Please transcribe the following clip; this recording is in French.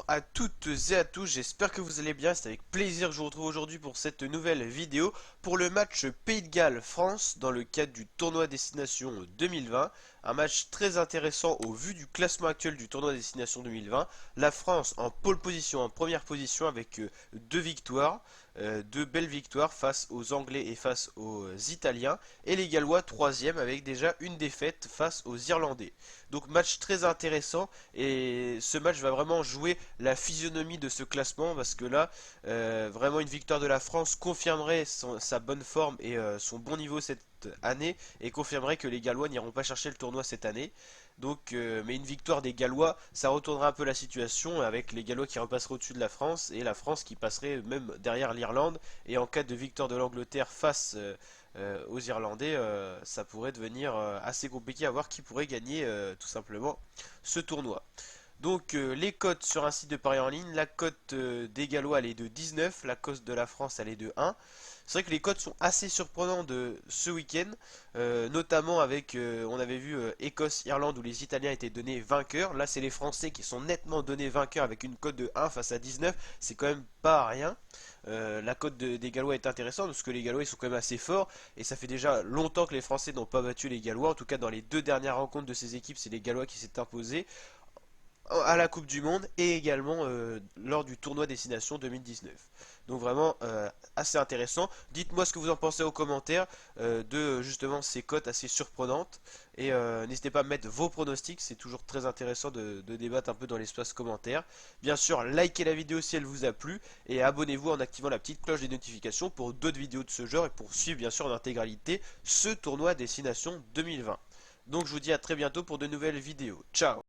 à toutes et à tous, j'espère que vous allez bien, c'est avec plaisir que je vous retrouve aujourd'hui pour cette nouvelle vidéo pour le match Pays de Galles-France dans le cadre du tournoi Destination 2020. Un match très intéressant au vu du classement actuel du tournoi Destination 2020. La France en pole position, en première position avec deux victoires, deux belles victoires face aux Anglais et face aux Italiens. Et les Gallois troisième avec déjà une défaite face aux Irlandais. Donc match très intéressant et ce match va vraiment jouer la physionomie de ce classement parce que là vraiment une victoire de la France confirmerait sa bonne forme et son bon niveau cette année et confirmerait que les Gallois n'iront pas chercher le tournoi cette année. Donc, mais une victoire des Gallois, ça retournera un peu la situation avec les Gallois qui repasseraient au-dessus de la France et la France qui passerait même derrière l'Irlande. Et en cas de victoire de l'Angleterre face aux Irlandais, ça pourrait devenir assez compliqué à voir qui pourrait gagner tout simplement ce tournoi. Donc les cotes sur un site de paris en ligne, la cote des Gallois elle est de 19, la cote de la France elle est de 1. C'est vrai que les cotes sont assez surprenantes de ce week-end, notamment avec, on avait vu Écosse-Irlande où les Italiens étaient donnés vainqueurs. Là c'est les Français qui sont nettement donnés vainqueurs avec une cote de 1 face à 19, c'est quand même pas rien. La cote des Gallois est intéressante parce que les Gallois ils sont quand même assez forts et ça fait déjà longtemps que les Français n'ont pas battu les Gallois. En tout cas dans les deux dernières rencontres de ces équipes c'est les Gallois qui s'est imposés à la Coupe du Monde et également lors du tournoi Destination 2019. Donc vraiment assez intéressant. Dites-moi ce que vous en pensez aux commentaires de justement ces cotes assez surprenantes. Et n'hésitez pas à mettre vos pronostics, c'est toujours très intéressant de débattre un peu dans l'espace commentaire. Bien sûr, likez la vidéo si elle vous a plu et abonnez-vous en activant la petite cloche des notifications pour d'autres vidéos de ce genre et pour suivre bien sûr en intégralité ce tournoi Destination 2020. Donc je vous dis à très bientôt pour de nouvelles vidéos. Ciao!